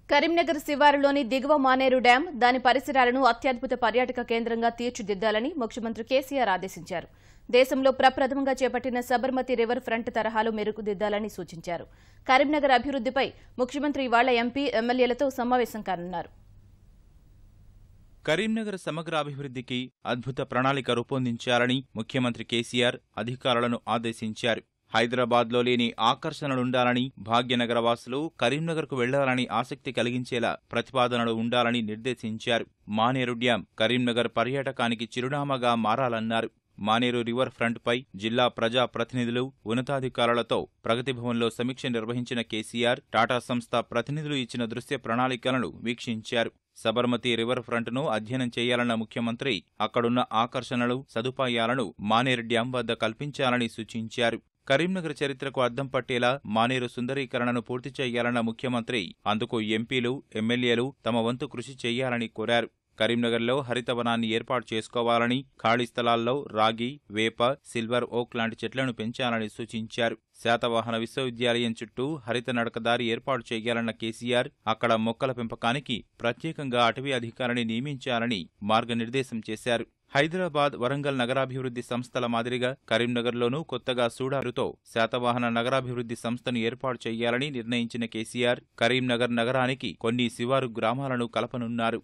కరీంనగర్ శివారులోని దిగువ మానేరు డ్యాం దాని పరిసరాలను అత్యద్భుత పర్యాటక కేంద్రంగా తీర్చిదిద్దాలని ముఖ్యమంత్రి కేసీఆర్ ఆదేశించారు. దేశంలో ప్రప్రథమంగా చేపట్టిన సబర్మతి రివర్ ఫ్రంట్ తరహాలో మెరుగుదిద్దాలని సూచించారు. కరీంనగర్ అభివృద్ధిపై ముఖ్యమంత్రి ఇవాళ ఎంపీ, ఎమ్మెల్యేలతో సమావేశం కానున్నారు. కరీంనగర్ సమగ్ర అభివృద్ధికి అద్భుత ప్రణాళిక రూపొందించాలని ముఖ్యమంత్రి కేసీఆర్ అధికారులను ఆదేశించారు. హైదరాబాద్లో లేని ఆకర్షణలుండాలని, భాగ్యనగర వాసులు కరీంనగర్కు వెళ్లాలని ఆసక్తి కలిగించేలా ప్రతిపాదనలు ఉండాలని నిర్దేశించారు. మానేరు డ్యాం కరీంనగర్ పర్యాటకానికి చిరునామాగా మారాలన్నారు. మానేరు రివర్ ఫ్రంట్పై జిల్లా ప్రజా ప్రతినిధులు, ఉన్నతాధికారులతో ప్రగతి భవన్లో సమీక్ష నిర్వహించిన కేసీఆర్ టాటా సంస్థ ప్రతినిధులు ఇచ్చిన దృశ్య ప్రణాళికలను వీక్షించారు. సబర్మతి రివర్ ఫ్రంట్ను అధ్యయనం చేయాలన్న ముఖ్యమంత్రి అక్కడున్న ఆకర్షణలు, సదుపాయాలను మానేరు డ్యాం వద్ద కల్పించాలని సూచించారు. కరీంనగర్ చరిత్రకు అద్దం పట్టేలా మానేరు సుందరీకరణను పూర్తి చేయాలన్న ముఖ్యమంత్రి అందుకు ఎంపీలు, ఎమ్మెల్యేలు తమ వంతు కృషి చేయాలని కోరారు. కరీంనగర్లో హరితవనాన్ని ఏర్పాటు చేసుకోవాలని, ఖాళీ స్థలాల్లో రాగి, వేప, సిల్వర్ ఓక్ లాంటి చెట్లను పెంచాలని సూచించారు. శాతవాహన విశ్వవిద్యాలయం చుట్టూ హరిత నడకదారి ఏర్పాటు చేయాలన్న కేసీఆర్ అక్కడ మొక్కల పెంపకానికి ప్రత్యేకంగా అటవీ అధికారిని నియమించాలని మార్గనిర్దేశం చేశారు. హైదరాబాద్, వరంగల్ నగరాభివృద్ధి సంస్థల మాదిరిగా కరీంనగర్లోనూ కొత్తగా సూడారుతో శాతవాహన నగరాభివృద్ధి సంస్థను ఏర్పాటు చేయాలని నిర్ణయించిన కేసీఆర్ కరీంనగర్ నగరానికి కొన్ని శివారు గ్రామాలను కలపనున్నారు.